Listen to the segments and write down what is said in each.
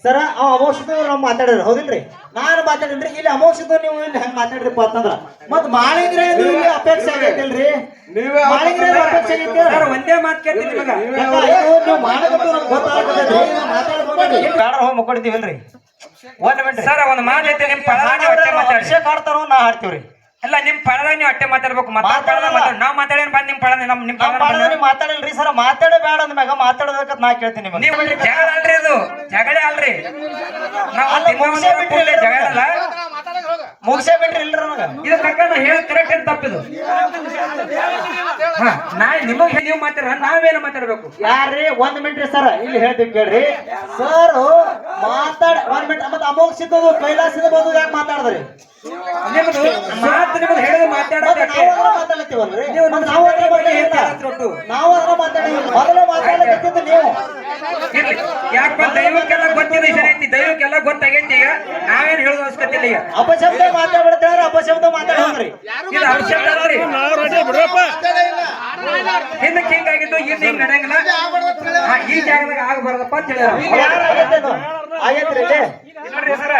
ಸರ ಅಮೋಕ್ಷದ ನಾವು ಮಾತಾಡಿದ್ರಿ ಹೌದಿಲ್ರಿ ನಾನು ಮಾತಾಡಿದ್ರಿ ಇಲ್ಲಿ ಅಮೋಕ್ಷದ ನೀವು ಇಲ್ಲಿ ಹೆಂಗ್ ಮಾತಾಡ್ರಿಪ್ಪ ಅಂತಂದ್ರ ಮತ್ ಮಾಳಿಂಗ್ರೆ ಇಲ್ಲಿ ಅಪೇಕ್ಷೆ ಆಗೈತಿಲ್ರಿ ಮಾಳಿಂಗ್ರೆ ಅಪೇಕ್ಷೆ ಆಗೈತಿ ಸರ್ ಒಂದೇ ಮಾತು ಕೇಳ್ತೀನಿ ನಿಮಗ ನೀವು ಮಾಡಬೇಕು ನಮ್ಗೆ ಗೊತ್ತಾಗ್ತದ್ರಿ ಮಾತಾಡ್ಕೊಂಡ್ರಿ ಬೇಡ ಹೋಗಿ ಮುಕ್ಕೊಡ್ತೀವಲ್ರಿ ಒಂದ್ ಮಿನಿಟ್ ಸರ್ ಒಂದು ಮಾತು ಐತೆ ನಿಮ್ ಪಳದಾಗ ಹೊಟ್ಟೆ ಮಾತಾಡಿ ಅಭಿಷೇಕ್ ಆಡ್ತಾರೋ ನಾ ಹಾಡ್ತೀವ್ರಿ ಅಲ್ಲ ನಿಮ್ ಪಳದಾಗ ನೀವು ಹೊಟ್ಟೆ ಮಾತಾಡ್ಬೇಕು ನಾವ್ ಮಾತಾಡೇನ್ ಬಂದ್ ನಿಮ್ ಪಳ ನಿಮ್ ಪಳ ಮಾತಾಡಲ್ರಿ ಸರ್ ಮಾತಾಡೇ ಬೇಡ ಅಂದ್ಮ್ಯಾಗ ಮಾತಾಡೋದಕ್ಕ ನಾ ಕೇಳ್ತೀನಿ ನಿಮಗೆ ನೀವು ಜಗಳ ಅಲ್ರಿ ಅದು ಜಗಳೇ ಅಲ್ರಿ ನಾವು ಜಗಳ ಅಲ್ಲ ಮುಗಿಸೇ ಬಿಡ್ರಿ ಇಲ್ರಿ ನನಗ ಇದು ತಕ್ಕ ನಾ ಹೇಳ ಕರೆಕ್ಟ್ ಅಂತ ತಪ್ಪಿದು ನಾ ನಿಮಗೆ ನೀವು ಮಾತಾಡ ನಾವೇನು ಮಾತಾಡ್ಬೇಕು ಯಾರ್ರಿ ಒಂದ್ ಮಿನಿಟ್ ಸರ್ ಇಲ್ಲಿ ಹೇಳ್ತೀವಿ ಕೇಳ್ರಿ ಸರ್ ಒಂದ್ ಮಿನಿಟ್ ಮತ್ತೆ ಅಮೋಕ್ಷಿದ್ದು ಕೈಲಾಸದ ಬಂದು ಯಾಕೆ ಮಾತಾಡಿದ್ರಿ ನಿಮ್ದು ಮಾತು ನಿಮ್ದು ಹೇಳಿದ ಮಾತಾಡೋದಕ್ಕೆ ಮಾತಾಡ್ತೀವಲ್ರಿ ನಾವು ಅದ್ರ ಮಾತಾಡಿ ಮೊದಲೇ ಮಾತಾಡಕತ್ತಿದ್ದು ನೀವು ಯಾಕಪ್ಪ ದೈವಕ್ಕೆಲ್ಲ ಗೊತ್ತಿದೆ ಐತಿ ದೈವಕ್ಕೆಲ್ಲ ಗೊತ್ತಾಗೈತಿ ಈಗ ನಾವೇನು ಹೇಳೋದು ಅವಶ್ಯಕತೆ ಇಲ್ಲ ಈಗ ಅಪಶಬ್ದ ಮಾತಾಡ್ಬಿಡ್ತೇವ್ರಿ ಅಪಶಬ್ದ ಮಾತಾಡೋದ್ರಿ ಇದು ಅವಶ್ಯಕ ಅಲ್ರಿ ಹಿಂದಕ್ಕೆ ಹಿಂಗಾಗಿದ್ದು ಹಿಂದೆ ಹಿಂಗ್ ನಡೆಯಂಗಿಲ್ಲ ಈ ಜಾಗದಾಗ ಆಗಬಾರ್ದಪ್ಪ ಅಂತ ಹೇಳಿದ್ರು ಆಗೈತ್ರಿ ನೋಡ್ರಿ ಸರ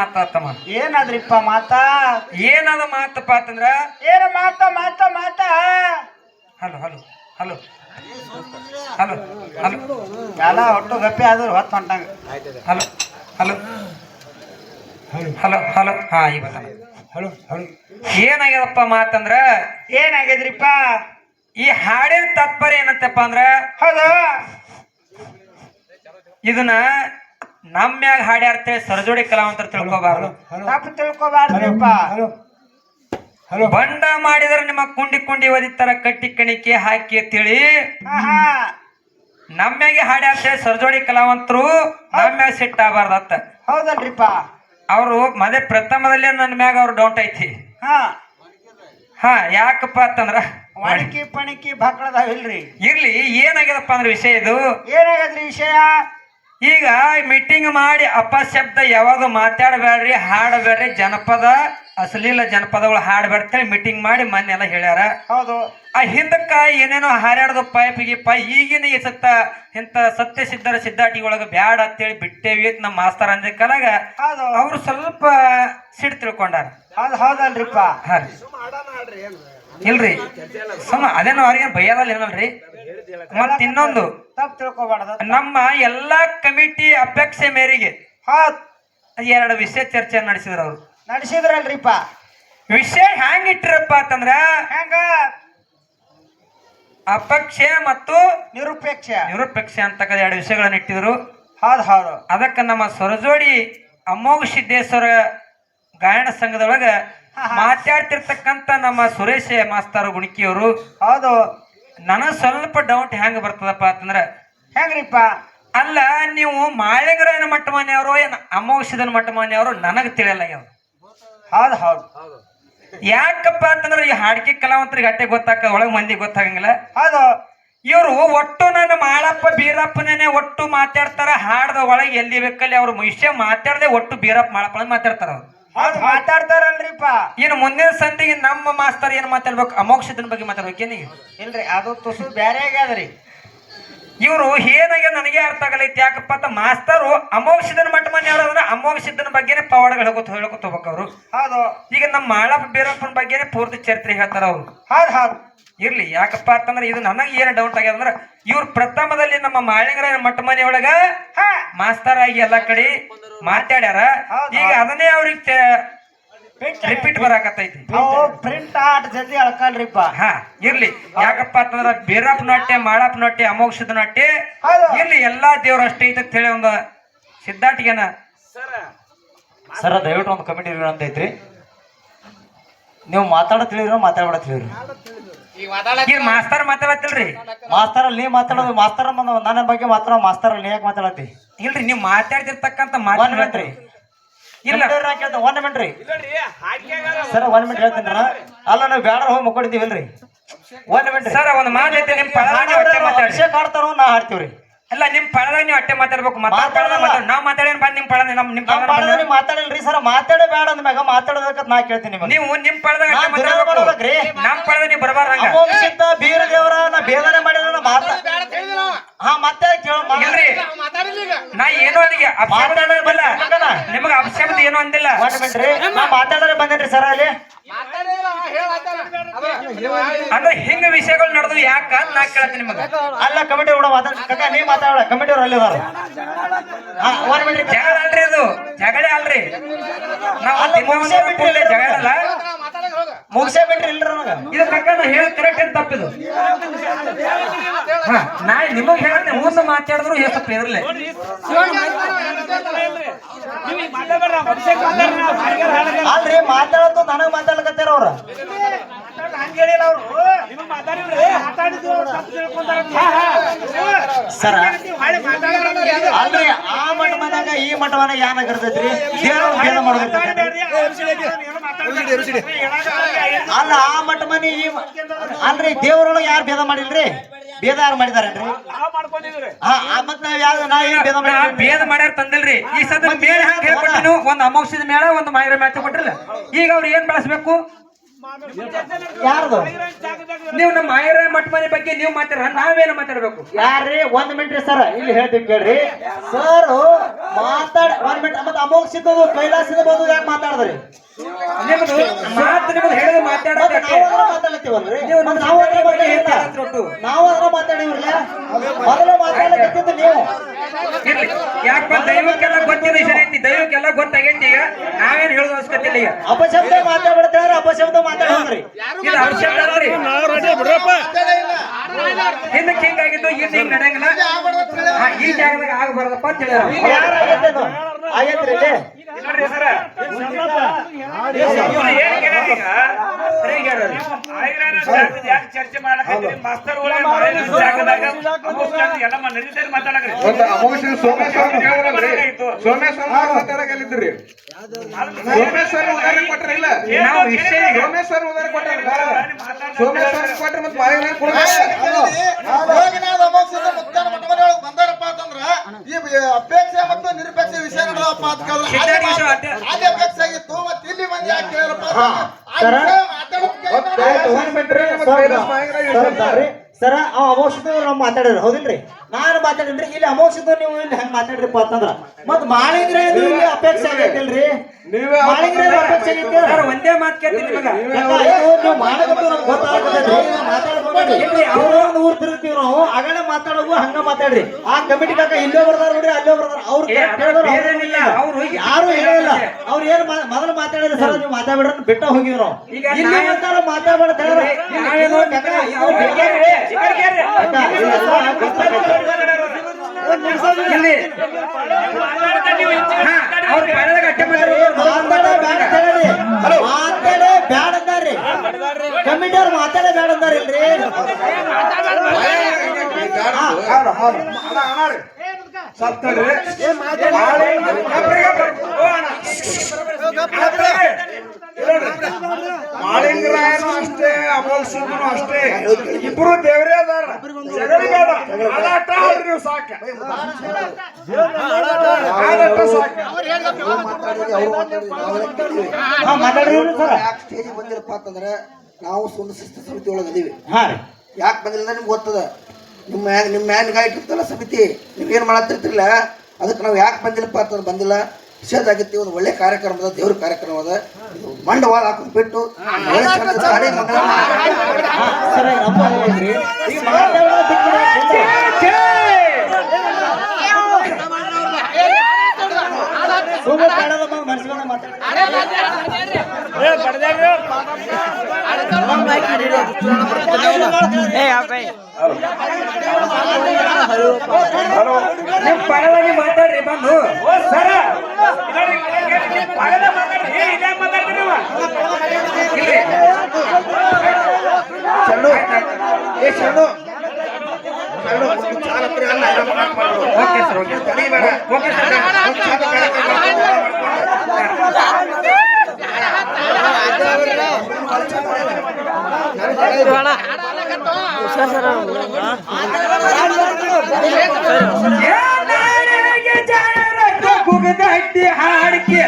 ಮಾತಾತಮ್ಮ. ಏನಾದ್ರಿಪ್ಪ ಮಾತಾ? ಏನದ ಮಾತಪ್ಪ ಅಂತಂದ್ರ ಏನ ಮಾತಾ ಮಾತಾ ಮಾತಾ? Hello hello hello hello hello ಎಲ್ಲ ಒಟ್ಟು ಗಪ್ಪೆ ಆದ್ರು ಹೊತ್ತು ಹೊಂಟಂಗ. ಹಲೋ ಹಲೋ ಹಲೋ ಹಲೋ ಹಾ ಈಗ ಹಲೋ ಹಲೋ ಏನಾಗ್ಯದಪ್ಪ ಮಾತಂದ್ರ ಏನಾಗಿದ್ರಿಪ್ಪ? ಈ ಹಾಡಿನ ತಾತ್ಪರ್ಯ ಏನಂತಪ್ಪ ಅಂದ್ರ ಹೌದು, ಇದನ್ನ ನಮ್ಮ್ಯಾಗ ಹಾಡ್ಯಾರ್ತೇಳಿ ಸರಜೋಡಿ ಕಲಾವಂತರ ತಿಳ್ಕೊಬಾರ್ದು. ತಪ್ಪು ತಿಳ್ಕೊಬಾರ್ದ್ರಿಪ್ಪ. ಬಂಡ ಮಾಡಿದ್ರೆ ನಿಮ್ಮ ಕುಂಡಿ ಕುಂಡಿ ಒದಿತಾರ ಕಟ್ಟಿ ಕಣಿಕೆ ಹಾಕಿ ಅಂತೇಳಿ ನಮ್ಮ್ಯಾಗೆ ಹಾಡ್ಯಾರ್ತೇಳಿ ಸರಜೋಡಿ ಕಲಾವಂತರು ನಮ್ಮ್ಯಾಗ ಸಿಟ್ಟ ಆಗಬಾರ್ದತ್ತ. ಹೌದಲ್ರಿಪ್ಪ? ಅವರು ಮನೆ ಪ್ರಥಮದಲ್ಲೇ ನನ್ನ ಮ್ಯಾಗ ಅವ್ರು ಡೌಟ್ ಐತಿ. ಹಾ ಯಾಕಪ್ಪ ಅಂತಂದ್ರ ಒಣಕಿ ಪಣಿಕಿ ಬಾಕಳದಾವಿಲ್ರಿ. ಇರ್ಲಿ, ಏನಾಗ್ಯದಪ್ಪ ಅಂದ್ರೆ ವಿಷಯ ಇದು. ಏನಾಗದ್ರಿ ವಿಷಯ? ಈಗ ಮೀಟಿಂಗ್ ಮಾಡಿ ಅಪಶಬ್ದ ಯಾವಾಗ ಮಾತಾಡಬೇಡ್ರಿ, ಹಾಡಬೇಡ್ರಿ, ಜನಪದ ಅಸಲಿಲ್ಲ ಜನಪದಗಳು ಹಾಡಬೇಡ್ತೇಳಿ ಮೀಟಿಂಗ್ ಮಾಡಿ ಮೊನ್ನೆ ಎಲ್ಲ ಹೇಳ್ಯಾರ. ಹೌದು. ಆ ಹಿಂದಕ್ಕ ಏನೇನೋ ಹಾರಾಡ್ದು ಪೈಪ್ ಗಿಪ್ಪ ಈಗಿನ ಈ ಇಂಥ ಸತ್ಯ ಸಿದ್ಧರ ಸಿದ್ಧಾಟಿಗಳೊಳಗ ಬ್ಯಾಡ ಅಂತೇಳಿ ಬಿಟ್ಟೇವಿ ಅಂತ ನಮ್ಮ ಮಾಸ್ತರ್ ಅಂದ ಕಾಲಾಗ ಅವ್ರು ಸ್ವಲ್ಪ ಸಿಟ್ಟು ತಿಳ್ಕೊಂಡಾರ. ಹೌದಲ್ರಿಪ್ಪ? ಹಾ ರೀ, ಇಲ್ರಿ ಸುಮ್ಮ ಅದೇನೋ ಅವ್ರಿಗೆ ಬೈಯದಲ್ಲ ಏನಲ್ರಿ. ಮತ್ ಇನ್ನೊಂದು ತಪ್ಪು ತಿಳ್ಕೊಬಾರ್ದು. ನಮ್ಮ ಎಲ್ಲಾ ಕಮಿಟಿ ಅಪೇಕ್ಷೆ ಮೇರೆಗೆ ಎರಡು ವಿಷಯ ಚರ್ಚೆ ನಡೆಸಿದ್ರ ಅವ್ರು. ನಡೆಸಿದ್ರಲ್ರಿಪ್ಪ? ವಿಷಯ ಹ್ಯಾಂಗ ಇಟ್ಟಿರಪ್ಪ ಅಂತಂದ್ರ ಹೆಂಗ? ಅಪಕ್ಷ ಮತ್ತು ನಿರುಪೇಕ್ಷ ಅಂತಕ್ಕಂಥ ಎರಡು ವಿಷಯಗಳನ್ನ ಇಟ್ಟಿದ್ರು. ಹೌದು. ಅದಕ್ಕ ನಮ್ಮ ಸೊರಜೋಡಿ ಅಮೋಘ ಸಿದ್ದೇಶ್ವರ ಗಾಯನ ಸಂಘದೊಳಗ ಮಾತಾಡ್ತಿರ್ತಕ್ಕಂತ ನಮ್ಮ ಸುರೇಶ್ ಮಾಸ್ತರ್ ಗುಣಿಕಿಯವರು ಹೌದು ನನಗ್ ಸ್ವಲ್ಪ ಡೌಟ್ ಹೆಂಗ ಬರ್ತದಪ್ಪ ಅಂತಂದ್ರ ಹೆಂಗ್ರಿಪ್ಪ? ಅಲ್ಲ, ನೀವು ಮಾಳಿಂಗರಾಯನ ಮಟ್ಟ ಮನೆಯವರು ಏನ್ ಅಮೋಘ ಸಿದ್ದನ ಮಟ್ಟ ಮನೆಯವರು ನನಗ್ ತಿಳಿಯಲ್ಲ. ಹೌದು. ಯಾಕಪ್ಪ ಅಂತಂದ್ರ ಈ ಹಾಡಿಕೆ ಕಲಾವಂತರಿಗೆ ಅಟ್ಟೆ ಗೊತ್ತಾಕ ಒಳಗ್ ಮಂದಿ ಗೊತ್ತಾಗಂಗಿಲ್ಲ. ಹೌದು. ಇವ್ರು ಒಟ್ಟು ನನ್ನ ಮಾಳಪ್ಪ ಬೀರಪ್ಪನೇ ಒಟ್ಟು ಮಾತಾಡ್ತಾರ. ಹಾಡ್ದ ಒಳಗೆ ಎಲ್ಲಿ ಬೇಕಲ್ಲಿ ಅವ್ರ ವಿಷಯ ಮಾತಾಡದೆ ಒಟ್ಟು ಬೀರಪ್ಪ ಮಾಳಪ್ಪ ಅಂತ ಮಾತಾಡ್ತಾರ. ಅವ್ರು ಮಾತಾಡ್ತಾರಲ್ರಿಪ್ಪ? ಇನ್ನು ಮುಂದಿನ ಸಂಧಿಗೆ ನಮ್ಮ ಮಾಸ್ತರ್ ಏನ್ ಮಾತಾಡ್ಬೇಕು? ಅಮೋಘ ಸಿದ್ದನ ಬಗ್ಗೆ ಮಾತಾಡ್ಬೇಕೇನಿಗೆ? ಇಲ್ರಿ, ಅದು ತುಸು ಬೇರೆ ಆಗ್ಯಾದ್ರಿ. ಇವ್ರು ಏನಾಗ್ಯ ನನಗೆ ಅರ್ಥ ಆಗಲೈತಿ. ಯಾಕಪ್ಪ ಅಂತ ಮಾಸ್ತರು ಅಮೋಘ ಸಿದ್ದನ ಮಟ್ಟ ಮನೆಯವ್ರು ಅಂದ್ರೆ ಅಮೋಘ ಸಿದ್ದನ ಬಗ್ಗೆನೆ ಪವಾಡಗಳು ಹೇಳ್ಕೊತ ಹೋಗ್ಬೇಕು ಅವರು. ಹೌದು. ಈಗ ನಮ್ಮ ಮಾಳಪ್ಪ ಬೀರಪ್ಪನ ಬಗ್ಗೆನೆ ಪೂರ್ತಿ ಚರಿತ್ರೆ ಹೇಳ್ತಾರ ಅವ್ರು. ಹೌದು. ಇರ್ಲಿ, ಯಾಕಪ್ಪ ಅಂತಂದ್ರೆ ಇದು ನನಗೆ ಏನ್ ಡೌಟ್ ಆಗ್ಯದ ಅಂದ್ರ ಇವ್ರು ಪ್ರಥಮದಲ್ಲಿ ನಮ್ಮ ಮಾಳಿಂಗರಾಯ ಮಟ್ಟ ಮನೆಯೊಳಗ ಮಾಸ್ತರ್ ಆಗಿ ಎಲ್ಲಾ ಕಡೆ ಮಾತಾಡ್ಯಾರ. ಈಗ ಅದನ್ನೇ ಅವ್ರಿಗೆ ರಿಪೀಟ್ ಬರಾಕತ್ತೈತಿ. ಪ್ರಿಂಟ್ ಆಟ ಜಲ್ದಿ ಅಳ್ಕಲ್ರಿಪ್ಪ. ಹಾ ಇರ್ಲಿ, ಯಾಕಪ್ಪ ಅಂತಂದ್ರ ಬೀರಪ್ಪ ನಾಟ್ಯ, ಮಾಳಪ್ಪ ನಾಟ್ಯ, ಅಮೋಘ ಸಿದ್ದ ನಾಟ್ಯ ಇರ್ಲಿ, ಎಲ್ಲಾ ದೇವ್ರ ಅಷ್ಟೇ ಐತಿ ಅಂತ ಹೇಳಿ ಒಂದು ಸಿದ್ಧಾಟಿಗೆನ ಸರ ದಯವಿಟ್ಟು ಒಂದು ಕಮಿಟಿ ಅಂತ ಐತ್ರಿ. ನೀವು ಮಾತಾಡ ತಿಳಿದ್ರು ಮಾತಾಡ್ಬೇಡ ತಿಳಿದ್ರು. ಈಗ ಮಾಸ್ತರ್ ಮಾತಾಡತ್ತಿಲ್ರಿ. ಮಾಸ್ತರ್ ಅಲ್ಲಿ ನೀ ಮಾತಾಡೋದು ಮಾಸ್ತರ್ ನನ್ನ ಬಗ್ಗೆ ಮಾತಾಡೋ ಮಾಸ್ತರ್ ಅಲ್ಲಿ ನೀ ಯಾಕೆ ಮಾತಾಡತ್ತಿ? ಇಲ್ರಿ, ನೀವು ಮಾತಾಡ್ತಿರ್ತಕ್ಕಂತ ಮಾತಾಡ್ರಿ. ಇಲ್ಲ 1 ಮಿನಿಟ್ ರೀ ಸರ್, 1 ಮಿನಿಟ್ ಹೇಳ್ತೀನಿ. ಅಲ್ಲ, ನಾವು ಬ್ಯಾಡ ಹೋಗಿ ಮುಕ್ಕೊಂಡಿದ್ದೀವಿಲ್ರಿ. 1 ಮಿನಿಟ್ ಸರ್, ಒಂದು ಮಾತೈತಿ. ನಿಮ್ ಪಳದಾಗ ಅಭಿಷೇಕ್ ಆಡ್ತಾರೋ ನಾ ಹಾಡ್ತೀವ್ರಿ. ಅಲ್ಲ, ನಿಮ್ ಪಳದಾಗ ನೀವು ಅಟ್ಟೆ ಮಾತಾಡ್ಬೇಕು. ನಾವ್ ಮಾತಾಡೇನ್ ಬಂದ್ ನಿಮ್ ಪಳ ನಿಮ್ ಮಾತಾಡಿಲ್ರಿ ಸರ್. ಮಾತಾಡೇ ಬೇಡ ಅಂದ ಮ್ಯಾಗ ಮಾತಾಡೋದಕ್ಕ ನಾ ಕೇಳ್ತೀನಿ. ನೀವು ನಿಮ್ ಪಳದಾಗ ನಮ್ ಪಳದ ನೀವು ಬರಬಾರ್ದಂಗ. ಅಮೋಘ ಸಿದ್ದ ಬೀರ ದೇವರ ನಾ ಬೇದನೆ ಮಾಡಿದ ಮತ್ತೆ ಇಲ್ರಿ, ನಾ ಏನೋ ಅಲ್ಲಿಗೆ ನಿಮಗ ಅಪಶಬ್ದ ಏನೋ ಅಂದಿಲ್ಲ. 1 ಮಿನಿಟ್ ರೀ, ನಾ ಮಾತಾಡೋರೆ ಬಂದೇನ್ರಿ ಸರ್ ಅಲ್ಲಿ. ಅಂದ್ರೆ ಹಿಂಗ ವಿಷಯಗಳು ನಡೆದು ಯಾಕ ನಾ ಕೇಳ್ತೀನಿ ನಿಮಗ. ಅಲ್ಲ, ಕಮಿಟಿ ಕೂಡ ಮಾತಾಡ ನೀ ಮಾತಾಡ. ಕಮಿಟಿ ಅವ್ರು ಅಲ್ಲಿ 1 ಮಿನಿಟ್. ಜಗಳ ಅಲ್ರಿ, ಅದು ಜಗಳ ಅಲ್ರಿ. ನಾವು ಜಗಳ ಅಲ್ಲ, ಮುಗಿಸೇ ಬಿಟ್ರಿ ಇಲ್ರಿ ನನಗ. ಇದು ತಕ್ಕ ಹೇಳಿ ಕರೆಕ್ಟ್ ಅಂತ ತಪ್ಪಿದು. ನಾ ನಿಮಗ್ ಹೇಳ್ತೇನೆ, ಮುಂದೆ ಮಾತಾಡಿದ್ರು ಸ್ವಲ್ಪ ಇರ್ಲಿ. ಅಲ್ರಿ, ಮಾತಾಡೋದು ನನಗ್ ಮಾತಾಡ್ಕತ್ತಾರ ಅವ್ರ. ಸರ ಅಲ್ರಿ, ಆ ಮಠ ಮನ್ಯಾಗ ಈ ಮಠ ಮನ್ಯಾಗ ಏನಾಗಿರ್ತೈತ್ರಿ? ಭೇದ ಮಾಡೋದಿರ್ತೈತಿ. ಅಲ್ಲ, ಆ ಮಠ ಮನೆ ಅಲ್ರಿ, ದೇವರೊಳಗೆ ಯಾರು ಭೇದ ಮಾಡಿಲ್ರಿ? ಭೇದ ಯಾರು ಮಾಡಿದಾರೇನ್ರಿ? ಮತ್ ನಾವ್ ಯಾವ ನಾ ಏನ್ ಭೇದ ಮಾಡಿ ಭೇದ ಮಾಡ್ಯಾರ ತಂದಿಲ್ರಿ. ಈ ಸದ ಮೇಳ ಹಂಗ ಹೇಳ್ಕೊಟ್ಟಿನು, ಒಂದ್ ಅಮೋಘ ಸಿದ್ದ ಮೇಳ, ಒಂದು ಮಾಯಿರ ಮ್ಯಾಚ್ ಕೊಟ್ಟಿರಲ್ಲ. ಈಗ ಅವ್ರು ಏನ್ ಬಳಸ್ಬೇಕು? ಯಾರ್ದು ನೀವು ನಮ್ಮ ಮಾಯರ ಮಠ ಮನೆ ಬಗ್ಗೆ ನೀವು ಮಾತಾಡ ನಾವೇನು ಮಾತಾಡ್ಬೇಕು? ಯಾರ್ರಿ? 1 ಮಿನಿಟ್ ರೀ ಸರ್, ಇಲ್ಲಿ ಹೇಳ್ತೀವಿ ಕೇಳ್ರಿ ಸರ್. ಮಾತಾಡ 1 ಮಿನಿಟ್. ಮತ್ತೆ ಅಮೋಘ ಕೈಲಾಸದ ಬಂದು ಯಾಕೆ ಮಾತಾಡಿದ್ರಿ? ನಿಮ್ದು ಮಾತು ನಿಮ್ದು ಹೇಳಿದ್ರೆ ಮಾತಾಡೋದು ಮಾತಾಡ್ತೀವಲ್ರಿ, ನೀವು ನಮ್ಮ ನಾವು ಅದ್ರ ಬಗ್ಗೆ ನಾವು ಅದ್ರ ಮಾತಾಡಿವ್ರಲ್ಲ. ಮೊದಲು ಮಾತಾಡಕತ್ತಿದ್ದು ನೀವು. ಯಾಕಪ್ಪ ದೈವಕ್ಕೆಲ್ಲ ಗೊತ್ತಿದೆ ಸರಿ ಐತಿ, ದೈವಕ್ಕೆಲ್ಲ ಗೊತ್ತಾಗೈತಿ. ಈಗ ನಾವೇನು ಹೇಳೋದು ಅವಶ್ಯಕತೆ ಇಲ್ಲ. ಈಗ ಅಪಶಬ್ದ ಮಾತಾಡ್ಬಿಡ್ತಾರೆ, ಅಪಶಬ್ದ ಮಾತಾಡೋದ್ರಿ. ಇದು ಅವಶ್ಯಕತೆ ಅಲ್ರಿ. ಹಿಂದಕ್ಕೆ ಹಿಂಗಾಗಿದ್ದು ಈಗ ಹಿಂಗ್ ನಡೆಯಂಗಿಲ್ಲ. ಈ ಜಾಗದಾಗ ಆಗಬಾರ್ದಪ್ಪ ಅಂತ ಹೇಳಿದ್ರು. ಯಾರಾಗೈತೇನು? ಆಗೈತ್ರಿ ಇಲ್ಲಿ? ನೋಡ್ರಿ ಸರ, ಚರ್ಚೆ ಮಾಡಕತ್ತೀರಿ ಮಾಸ್ತರ್ ಒಂದು ಅಮೋಷನ್ ಸೋಮೇಶ್ವರ ಹೇಳಿದ್ರಲ್ರಿ, ಸೋಮೇಶ್ವರ ಮಾತಾಡಕಲ್ಲಿದ್ರಿ. ಸೋಮೇಶ್ವರ ಉದಾಹರಣೆ ಕೊಟ್ರಿಲ್ಲ, ನಾವು ವಿಷಯ ಸೋಮೇಶ್ವರ ಉದಾಹರಣೆ ಕೊಟ್ಟಾರಲ್ಲ, ಸೋಮೇಶ್ವರ ಕೊಟ್ರೆ ಮತ್ತೆ ಮಾಳಿಂಗರಾಯ ಬಂದಾರಪ್ಪ ಅಂತಂದ್ರ ಈ ಅಪೇಕ್ಷೆ ಮತ್ತು ನಿರಪೇಕ್ಷ ವಿಷಯ ನೋಡಪ್ಪ ಅಂತ ಕೇಳಿದ್ರೆ ಅಲ್ಲಿ ಅಪೇಕ್ಷೆ ಆಗಿತ್ತು. ಮತ್ತೆ ಇಲ್ಲಿ ಮಂದಿ ಯಾಕೆ ಕೇಳಪ್ಪ? ಸರ ಅಮೋಷದ ಮಾತಾಡಿದ್ರು ಹೌದಿಲ್ರಿ? ನಾನು ಮಾತಾಡಿನ್ರಿ. ಇಲ್ಲಿ ಅಮೋಷದ ನೀವು ಇಲ್ಲಿ ಹೆಂಗ್ ಮಾತಾಡ್ರಿಪ್ಪ ಅಂತಂದ್ರ ಮತ್ ಮಾಳಿಂಗ್ರೆ ಇಲ್ಲಿ ಅಪೇಕ್ಷೆ ಆಗೈತಿಲ್ರಿ? ಮಾಳಿಂಗ್ರೆ ಅಪೇಕ್ಷೆ ಆಗೈತಿ. ಸರ್ ಒಂದೇ ಮಾತು ಕೇಳ್ತೀನಿ ನಿಮಗ. ನೀವು ಮಾಡಬೇಕು ನಮ್ಗೆ ಗೊತ್ತಾಗ್ತದ್ರಿ. ಮಾತಾಡ್ಬೇಡ್ರಿ. ಅವ್ರೊಂದು ಊರ್ ತಿರುಗ್ತೀವಿ ನಾವು, ಆಗಲೇ ಮಾತಾಡೋದು ಹಂಗ ಮಾತಾಡ್ರಿ. ಆ ಕಮಿಟಿ ಕಾಕ ಇಲ್ಲೇ ಬರ್ದಾರ ನೋಡ್ರಿ, ಅಲ್ಲೇ ಬರ್ದಾರ. ಅವ್ರು ಅವ್ರು ಯಾರು ಹೇಳಿಲ್ಲ. ಅವ್ರು ಏನ್ ಮೊದಲು ಮಾತಾಡಿದ್ರೆ ಸರ್ ನೀವು ಮಾತಾಡ್ಬಿಡ್ರ ಬಿಟ್ಟ ಹೋಗಿವಿ ನಾವು. ಈಗ ಇಲ್ಲಿ ಮಾತಾಡ್ಬೇಡ ಇಲ್ಲಿ ಅವ್ರ ಪಡೆದಾಗ ಅಟ್ಟೆ ಮಾತಾಡೇ ಬ್ಯಾಡ ಅಂದಾರ್ರಿ. ಕಮಿಟಿ ಅವ್ರು ಮಾತಾಡೇ ಬ್ಯಾಡ ಅಂದಾರಿಲ್ರಿ. ಮಾಳಿಂಗರಾಯನು ಅಷ್ಟೇ, ಅಮೋಘನು ಅಷ್ಟೇ, ಇಬ್ರು ದೇವರೇ ಅದಾರ. ಜಗರಿ ಬೇಡ, ಅದಾಟ ಆಡ್ರಿ ನೀವು ಸಾಕ. ಮಾತಾಡ್ರಿ ಸರ್. ಯಾಕೆ ಸ್ಟೇಜ್ ಬಂದಿರಪ್ಪ ಅಂತಂದ್ರೆ ನಾವು ಒಂದು ಶಿಸ್ತು ಸಮಿತಿ ಒಳಗೆ ಅದೀವಿ. ಹಾ ರೀ. ಯಾಕೆ ಬಂದಿಲ್ಲ ನಿಮ್ಗೆ ಗೊತ್ತದ. ನಿಮ್ಮ ಮ್ಯಾನ್ ಇಟ್ಟಿರ್ತಲ್ಲ ಸಮಿತಿ, ನೀವೇನು ಮಾಡತ್ತಿರ್ತಿರ್ಲಿಲ್ಲ. ಅದಕ್ಕೆ ನಾವು ಯಾಕೆ ಬಂದಿಲ್ಲಪ್ಪ ಅಂತಂದ್ರೆ ಬಂದಿಲ್ಲ. ನಿಷೇಧ ಆಗಿತ್ತು. ಒಂದು ಒಳ್ಳೆ ಕಾರ್ಯಕ್ರಮದ ದೇವ್ರ ಕಾರ್ಯಕ್ರಮ ಅದ. ಇದು ಮಂಡವಾಳ ಹಾಕೊಂಡು ಬಿಟ್ಟು ಸರ್ ನಮ್ಮ ಈಗ ಮಾತಾಡೋದು ಸುಮ್ಮನೆ ಕಾಣದ ಮನಸ್ಸಿಗೆ ಮಾತಾಡ. ನಿಮ್ ಪರವಾಗಿ ಮಾತಾಡ್ರಿ ಬಂದು. ಸರ ಓಕೆ ಸರ್, ಓಕೆ ಕುಗದ ಹಟ್ಟಿ ಹಾಡಿಕೆ